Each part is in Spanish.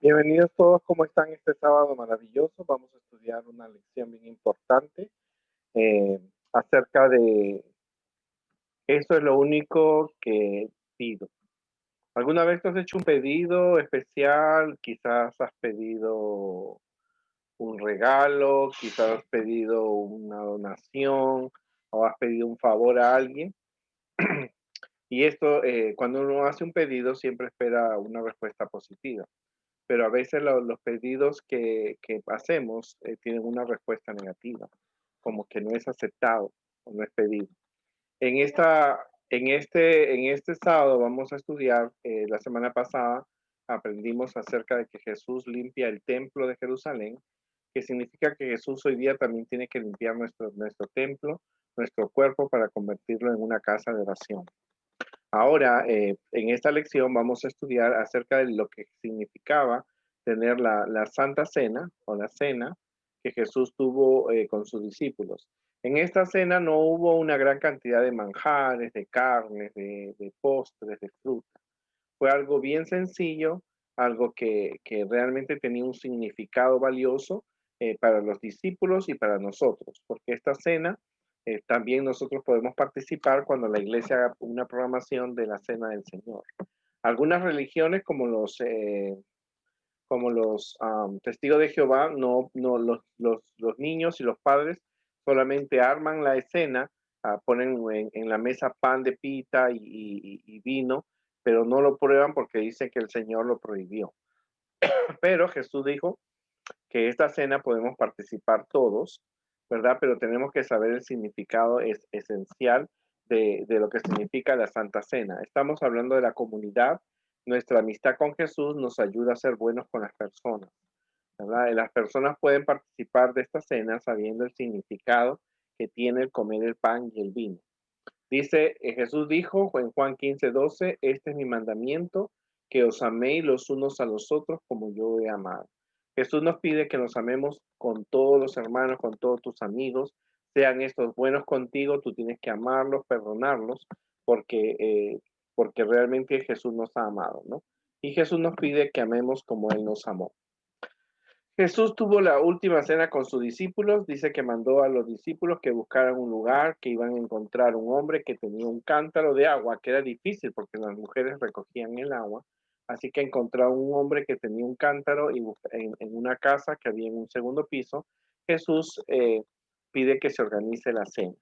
Bienvenidos todos, ¿cómo están este sábado maravilloso? Vamos a estudiar una lección bien importante eh, acerca de eso es lo único que pido. ¿Alguna vez te has hecho un pedido especial? Quizás has pedido un regalo, quizás has pedido una donación o has pedido un favor a alguien. Y esto, cuando uno hace un pedido, siempre espera una respuesta positiva. Pero a veces los pedidos que hacemos tienen una respuesta negativa, como que no es aceptado o no es pedido. En, esta, en este sábado vamos a estudiar, la semana pasada aprendimos acerca de que Jesús limpia el templo de Jerusalén, que significa que Jesús hoy día también tiene que limpiar nuestro templo, nuestro cuerpo para convertirlo en una casa de oración. Ahora, en esta lección vamos a estudiar acerca de lo que significaba tener la Santa Cena o la cena que Jesús tuvo con sus discípulos. En esta cena no hubo una gran cantidad de manjares, de carnes, de postres, de fruta. Fue algo bien sencillo, algo que realmente tenía un significado valioso para los discípulos y para nosotros, porque esta cena también nosotros podemos participar cuando la iglesia haga una programación de la Cena del Señor. Algunas religiones como los testigos de Jehová, no los niños y los padres solamente arman la escena, ponen en la mesa pan de pita y vino, pero no lo prueban porque dicen que el Señor lo prohibió. Pero Jesús dijo que esta cena podemos participar todos, ¿verdad? Pero tenemos que saber el significado esencial de lo que significa la Santa Cena. Estamos hablando de la comunidad. Nuestra amistad con Jesús nos ayuda a ser buenos con las personas, ¿verdad? Y las personas pueden participar de esta cena sabiendo el significado que tiene el comer el pan y el vino. Dice, Jesús dijo en Juan 15:12, este es mi mandamiento, que os améis los unos a los otros como yo he amado. Jesús nos pide que nos amemos con todos los hermanos, con todos tus amigos, sean estos buenos contigo, tú tienes que amarlos, perdonarlos, porque, porque realmente Jesús nos ha amado, ¿no? Y Jesús nos pide que amemos como Él nos amó. Jesús tuvo la última cena con sus discípulos, dice que mandó a los discípulos que buscaran un lugar, que iban a encontrar un hombre que tenía un cántaro de agua, que era difícil porque las mujeres recogían el agua, así que encontraron un hombre que tenía un cántaro y en una casa que había en un segundo piso, Jesús pide que se organice la cena.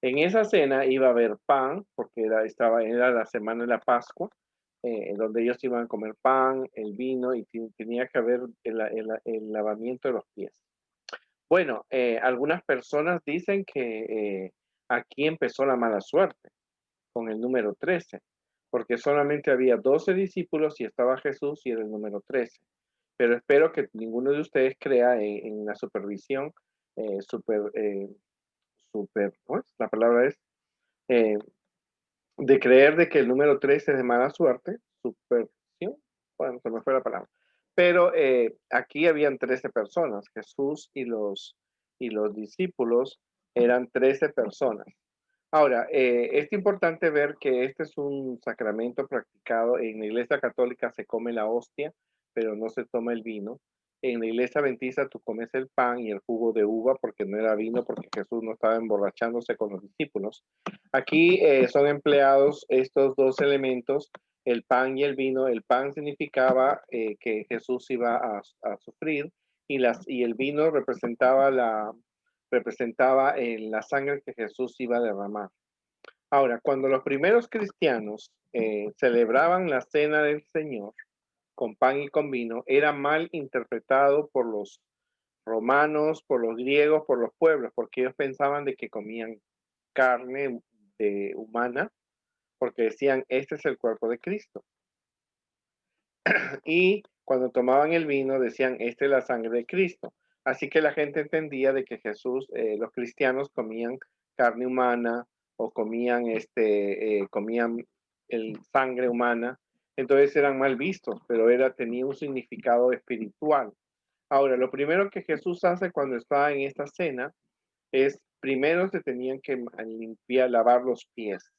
En esa cena iba a haber pan, porque era la semana de la Pascua, en donde ellos iban a comer pan, el vino y tenía que haber el lavamiento de los pies. Bueno, algunas personas dicen que aquí empezó la mala suerte con el número 13, porque solamente había 12 discípulos y estaba Jesús y era el número 13. Pero espero que ninguno de ustedes crea en la supervisión super, ¿cómo es? La palabra es eh, de creer de que el número 13 es de mala suerte, superstición, bueno, se me fue la palabra. Pero aquí habían 13 personas, Jesús y los discípulos eran 13 personas. Ahora, es importante ver que este es un sacramento practicado en la Iglesia Católica, se come la hostia, pero no se toma el vino. En la Iglesia Adventista tú comes el pan y el jugo de uva porque no era vino, porque Jesús no estaba emborrachándose con los discípulos. Aquí son empleados estos dos elementos, el pan y el vino. El pan significaba que Jesús iba a sufrir y el vino representaba la sangre que Jesús iba a derramar. Ahora, cuando los primeros cristianos celebraban la cena del Señor con pan y con vino, era mal interpretado por los romanos, por los griegos, por los pueblos, porque ellos pensaban de que comían carne humana, porque decían, este es el cuerpo de Cristo. Y cuando tomaban el vino, decían, esta es la sangre de Cristo. Así que la gente entendía de que Jesús, los cristianos comían carne humana o comían el sangre humana, entonces eran mal vistos, pero tenía un significado espiritual. Ahora, lo primero que Jesús hace cuando está en esta cena es, primero se tenían que limpiar, lavar los pies.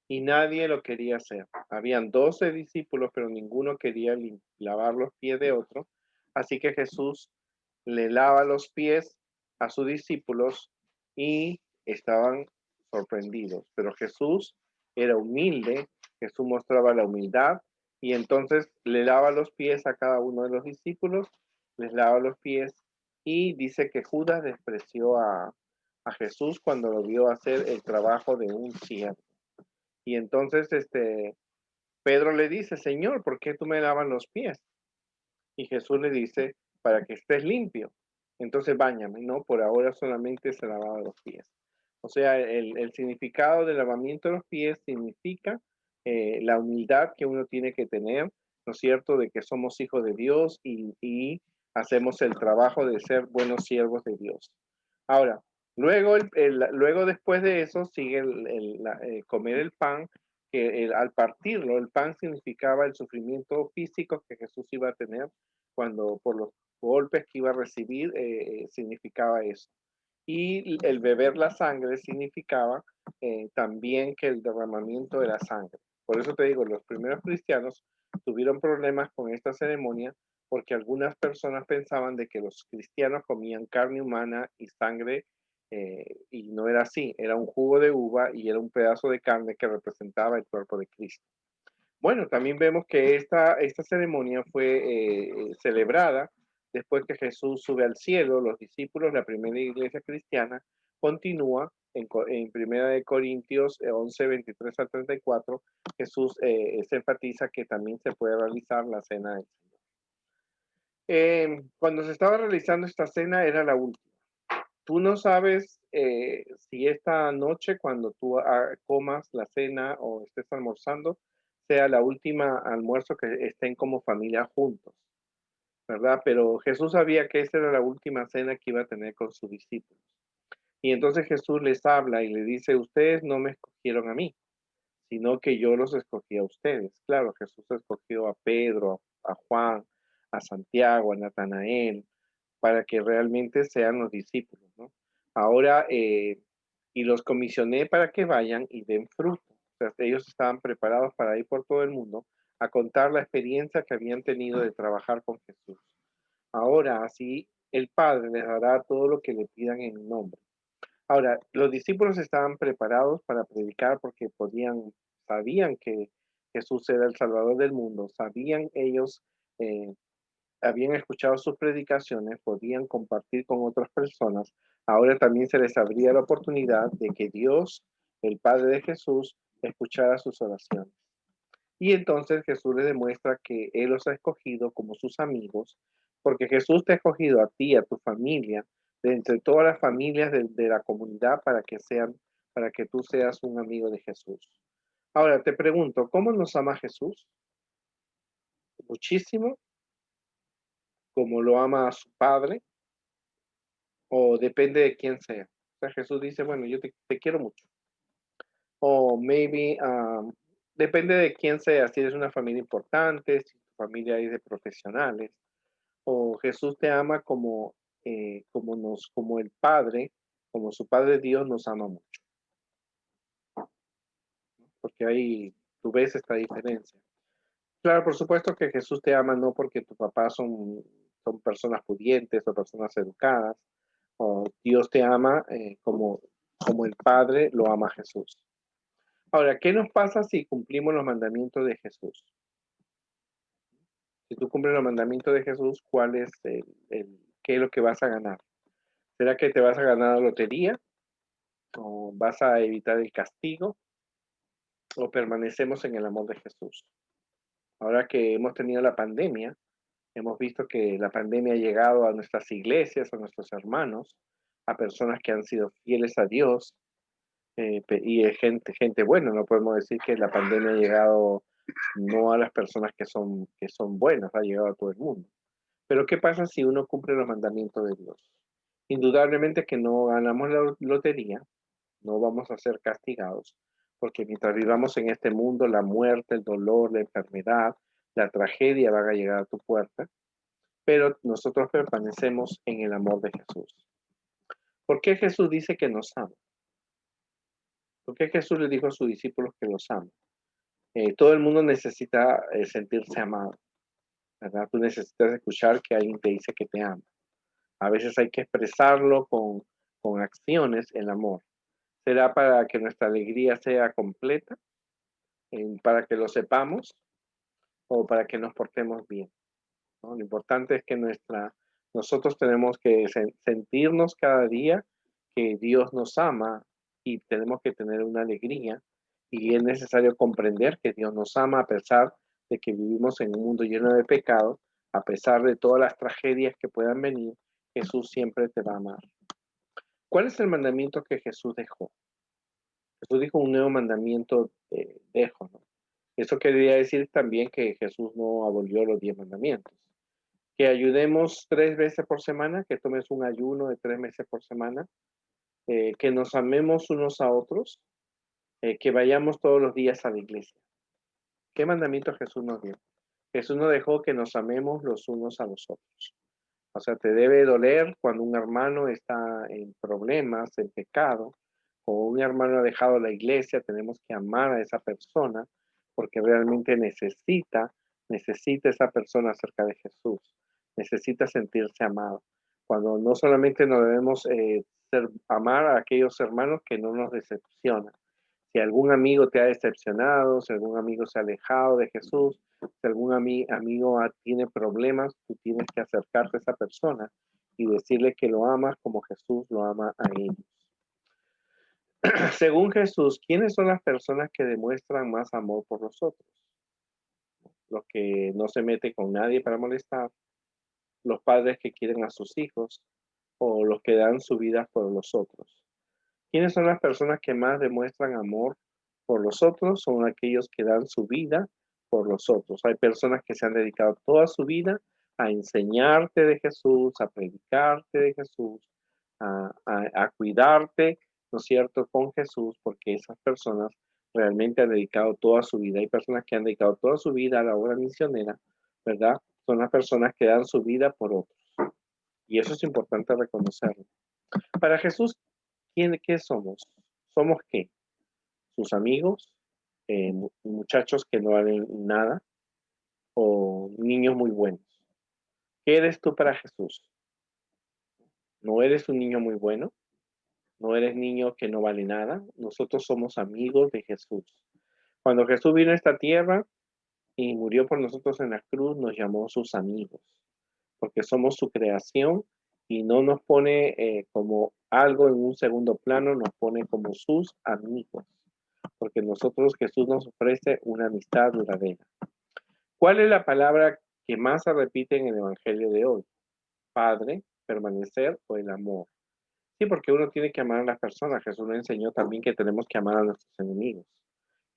y nadie lo quería hacer. Habían 12 discípulos, pero ninguno quería lavar los pies de otro. Así que Jesús le lava los pies a sus discípulos y estaban sorprendidos. Pero Jesús era humilde, Jesús mostraba la humildad y entonces le lava los pies a cada uno de los discípulos, les lava los pies y dice que Judas despreció a Jesús cuando lo vio hacer el trabajo de un siervo. Y entonces Pedro le dice, Señor, ¿por qué tú me lavas los pies? Y Jesús le dice, para que estés limpio. Entonces báñame, ¿no? Por ahora solamente se lavaba los pies. O sea, el significado del lavamiento de los pies significa la humildad que uno tiene que tener, ¿no es cierto?, de que somos hijos de Dios y hacemos el trabajo de ser buenos siervos de Dios. Ahora, luego después de eso sigue comer el pan, que al partirlo, el pan significaba el sufrimiento físico que Jesús iba a tener cuando por los golpes que iba a recibir, significaba eso. Y el beber la sangre significaba también que el derramamiento de la sangre. Por eso te digo, los primeros cristianos tuvieron problemas con esta ceremonia porque algunas personas pensaban de que los cristianos comían carne humana y sangre, y no era así, era un jugo de uva y era un pedazo de carne que representaba el cuerpo de Cristo. Bueno, también vemos que esta ceremonia fue celebrada después que Jesús sube al cielo. Los discípulos, la primera iglesia cristiana, continúa en Primera de Corintios 11, 23 al 34. Jesús se enfatiza que también se puede realizar la cena del Señor. Cuando se estaba realizando esta cena era la última. Tú no sabes si esta noche, cuando tú comas la cena o estés almorzando, sea la última almuerzo que estén como familia juntos, ¿verdad? Pero Jesús sabía que esa era la última cena que iba a tener con sus discípulos. Y entonces Jesús les habla y le dice, ustedes no me escogieron a mí, sino que yo los escogí a ustedes. Claro, Jesús escogió a Pedro, a Juan, a Santiago, a Natanael, para que realmente sean los discípulos, ¿no? Ahora, y los comisioné para que vayan y den fruto. O sea, ellos estaban preparados para ir por todo el mundo a contar la experiencia que habían tenido de trabajar con Jesús. Ahora, así el Padre les dará todo lo que le pidan en mi nombre. Ahora, los discípulos estaban preparados para predicar porque sabían que Jesús era el Salvador del mundo, sabían ellos, eh, habían escuchado sus predicaciones, podían compartir con otras personas. Ahora también se les abría la oportunidad de que Dios, el Padre de Jesús, escuchara sus oraciones. Y entonces Jesús les demuestra que Él los ha escogido como sus amigos, porque Jesús te ha escogido a ti, a tu familia, de entre todas las familias de la comunidad para que tú seas un amigo de Jesús. Ahora te pregunto, ¿cómo nos ama Jesús? Muchísimo, como lo ama a su Padre, o depende de quién sea. O sea, Jesús dice, bueno, yo te quiero mucho. O maybe, depende de quién sea, si eres una familia importante, si tu familia es de profesionales, o Jesús te ama como el Padre, como su Padre Dios nos ama mucho, porque ahí tú ves esta diferencia. Claro, por supuesto que Jesús te ama no porque tus papás son personas pudientes o personas educadas, o Dios te ama como el Padre lo ama a Jesús. Ahora, ¿qué nos pasa si cumplimos los mandamientos de Jesús? Si tú cumples los mandamientos de Jesús, ¿cuál es qué es lo que vas a ganar? ¿Será que te vas a ganar la lotería? ¿O vas a evitar el castigo? ¿O permanecemos en el amor de Jesús? Ahora que hemos tenido la pandemia, hemos visto que la pandemia ha llegado a nuestras iglesias, a nuestros hermanos, a personas que han sido fieles a Dios, y es gente buena. No podemos decir que la pandemia ha llegado no a las personas que son buenas, ha llegado a todo el mundo. Pero ¿qué pasa si uno cumple los mandamientos de Dios? Indudablemente que no ganamos la lotería, no vamos a ser castigados, porque mientras vivamos en este mundo, la muerte, el dolor, la enfermedad, la tragedia van a llegar a tu puerta, pero nosotros permanecemos en el amor de Jesús. ¿Por qué Jesús dice que nos ama? ¿Por qué Jesús le dijo a sus discípulos que los ama? Todo el mundo necesita sentirse amado, ¿verdad? Tú necesitas escuchar que alguien te dice que te ama. A veces hay que expresarlo con acciones, el amor. ¿Será para que nuestra alegría sea completa? ¿Para que lo sepamos? ¿O para que nos portemos bien? ¿No? Lo importante es que nosotros tenemos que sentirnos cada día que Dios nos ama y tenemos que tener una alegría y es necesario comprender que Dios nos ama a pesar de que vivimos en un mundo lleno de pecados, a pesar de todas las tragedias que puedan venir, Jesús siempre te va a amar. ¿Cuál es el mandamiento que Jesús dejó? Jesús dijo un nuevo mandamiento dejo, ¿no? Eso quería decir también que Jesús no abolió los 10 mandamientos. Que ayudemos 3 veces por semana, que tomes un ayuno de 3 meses por semana, que nos amemos unos a otros, que vayamos todos los días a la iglesia. ¿Qué mandamiento Jesús nos dio? Jesús nos dejó que nos amemos los unos a los otros. O sea, te debe doler cuando un hermano está en problemas, en pecado, o un hermano ha dejado la iglesia, tenemos que amar a esa persona porque realmente necesita esa persona cerca de Jesús, necesita sentirse amado. Cuando no solamente nos debemos amar a aquellos hermanos que no nos decepcionan. Si algún amigo te ha decepcionado, si algún amigo se ha alejado de Jesús, si algún amigo tiene problemas, tú tienes que acercarte a esa persona y decirle que lo amas como Jesús lo ama a ellos. Según Jesús, ¿quiénes son las personas que demuestran más amor por los otros? Los que no se meten con nadie para molestar, los padres que quieren a sus hijos o los que dan su vida por los otros. ¿Quiénes son las personas que más demuestran amor por los otros? Son aquellos que dan su vida por los otros. Hay personas que se han dedicado toda su vida a enseñarte de Jesús, a predicarte de Jesús, a cuidarte, ¿no es cierto?, con Jesús, porque esas personas realmente han dedicado toda su vida. Hay personas que han dedicado toda su vida a la obra misionera, ¿verdad? Son las personas que dan su vida por otros. Y eso es importante reconocerlo. Para Jesús, ¿qué somos? ¿Somos qué? ¿Sus amigos? ¿Muchachos que no valen nada? ¿O niños muy buenos? ¿Qué eres tú para Jesús? ¿No eres un niño muy bueno? ¿No eres niño que no vale nada? Nosotros somos amigos de Jesús. Cuando Jesús vino a esta tierra y murió por nosotros en la cruz, nos llamó sus amigos, porque somos su creación y no nos pone como algo en un segundo plano, nos pone como sus amigos, porque nosotros Jesús nos ofrece una amistad duradera. ¿Cuál es la palabra que más se repite en el Evangelio de hoy? Padre, permanecer o el amor. Sí, porque uno tiene que amar a las personas. Jesús nos enseñó también que tenemos que amar a nuestros enemigos,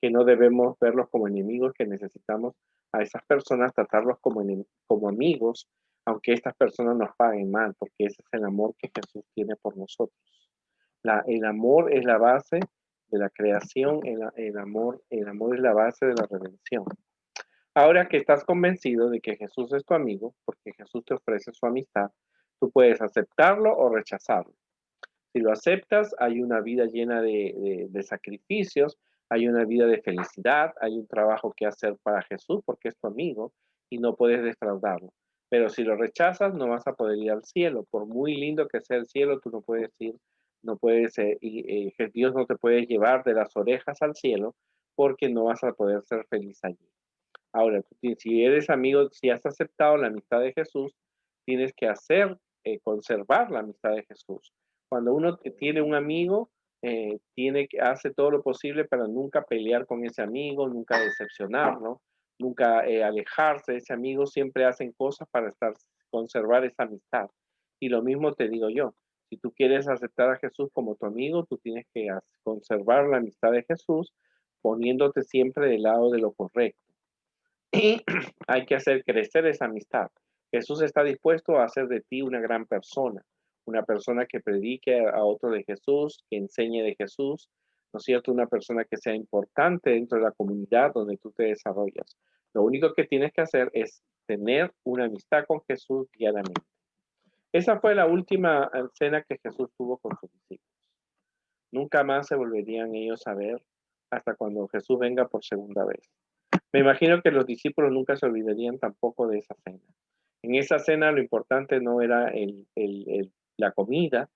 que no debemos verlos como enemigos, que necesitamos a esas personas tratarlos como amigos, aunque estas personas nos paguen mal, porque ese es el amor que Jesús tiene por nosotros. El amor es la base de la creación, el amor es la base de la redención. Ahora que estás convencido de que Jesús es tu amigo, porque Jesús te ofrece su amistad, tú puedes aceptarlo o rechazarlo. Si lo aceptas, hay una vida llena de sacrificios, hay una vida de felicidad, hay un trabajo que hacer para Jesús porque es tu amigo y no puedes defraudarlo. Pero si lo rechazas, no vas a poder ir al cielo. Por muy lindo que sea el cielo, tú no puedes ir, no puedes, Dios no te puede llevar de las orejas al cielo porque no vas a poder ser feliz allí. Ahora, si eres amigo, si has aceptado la amistad de Jesús, tienes que conservar la amistad de Jesús. Cuando uno tiene un amigo, hace todo lo posible para nunca pelear con ese amigo, nunca decepcionarlo, nunca alejarse de ese amigo, siempre hacen cosas para conservar esa amistad. Y lo mismo te digo yo, si tú quieres aceptar a Jesús como tu amigo, tú tienes que conservar la amistad de Jesús, poniéndote siempre del lado de lo correcto. Y hay que hacer crecer esa amistad. Jesús está dispuesto a hacer de ti una persona que predique a otro de Jesús, que enseñe de Jesús, ¿no es cierto? Una persona que sea importante dentro de la comunidad donde tú te desarrollas. Lo único que tienes que hacer es tener una amistad con Jesús diariamente. Esa fue la última cena que Jesús tuvo con sus discípulos. Nunca más se volverían ellos a ver hasta cuando Jesús venga por segunda vez. Me imagino que los discípulos nunca se olvidarían tampoco de esa cena. En esa cena lo importante no era la comida,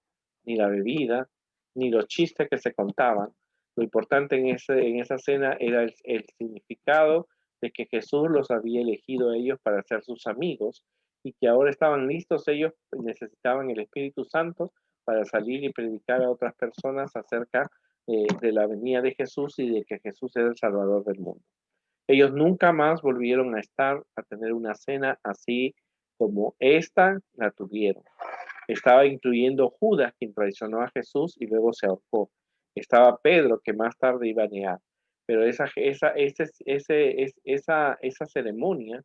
ni la bebida, ni los chistes que se contaban. Lo importante en esa cena era el significado de que Jesús los había elegido a ellos para ser sus amigos y que ahora estaban listos, ellos necesitaban el Espíritu Santo para salir y predicar a otras personas acerca de la venida de Jesús y de que Jesús era el Salvador del mundo. Ellos nunca más volvieron a tener una cena así como esta la tuvieron. Estaba incluyendo Judas, quien traicionó a Jesús y luego se ahorcó. Estaba Pedro, que más tarde iba a negar. Pero esa ceremonia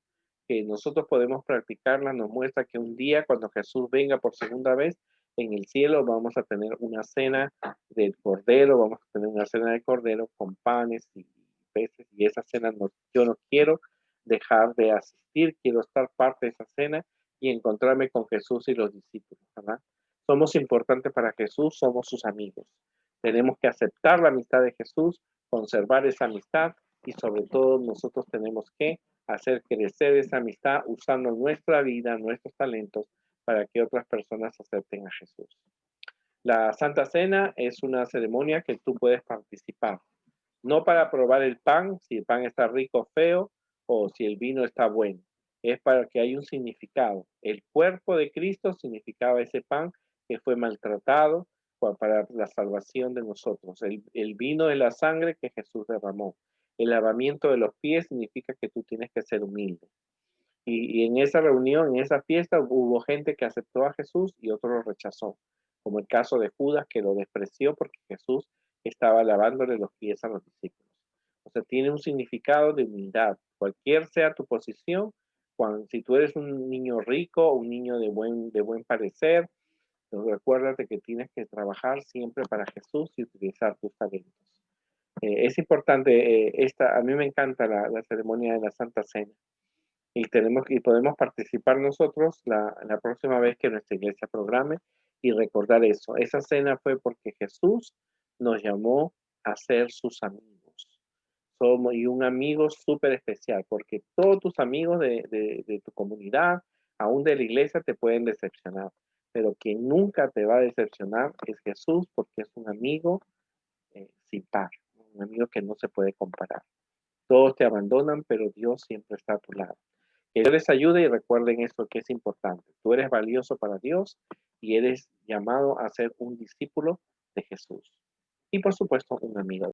que nosotros podemos practicarla nos muestra que un día cuando Jesús venga por segunda vez, en el cielo vamos a tener una cena del Cordero, vamos a tener una cena de Cordero con panes y peces, y esa cena yo no quiero dejar de asistir, quiero estar parte de esa cena y encontrarme con Jesús y los discípulos, ¿verdad? Somos importantes para Jesús, somos sus amigos. Tenemos que aceptar la amistad de Jesús, conservar esa amistad y sobre todo nosotros tenemos que hacer crecer esa amistad usando nuestra vida, nuestros talentos para que otras personas acepten a Jesús. La Santa Cena es una ceremonia que tú puedes participar, no para probar el pan, si el pan está rico o feo, o si el vino está bueno. Es para que haya un significado. El cuerpo de Cristo significaba ese pan que fue maltratado para la salvación de nosotros. El vino es la sangre que Jesús derramó. El lavamiento de los pies significa que tú tienes que ser humilde. Y en esa reunión, en esa fiesta, hubo gente que aceptó a Jesús y otro lo rechazó, como el caso de Judas, que lo despreció porque Jesús estaba lavándole los pies a los discípulos. O sea, tiene un significado de humildad. Cualquier sea tu posición, si tú eres un niño rico, un niño de buen parecer, recuérdate que tienes que trabajar siempre para Jesús y utilizar tus talentos. Es importante, a mí me encanta la ceremonia de la Santa Cena y podemos participar nosotros la próxima vez que nuestra iglesia programe y recordar eso. Esa cena fue porque Jesús nos llamó a ser sus amigos. Y un amigo súper especial, porque todos tus amigos de tu comunidad, aún de la iglesia, te pueden decepcionar. Pero quien nunca te va a decepcionar es Jesús, porque es un amigo sin par, un amigo que no se puede comparar. Todos te abandonan, pero Dios siempre está a tu lado. Que Dios les ayude y recuerden esto que es importante. Tú eres valioso para Dios y eres llamado a ser un discípulo de Jesús. Y por supuesto, un amigo.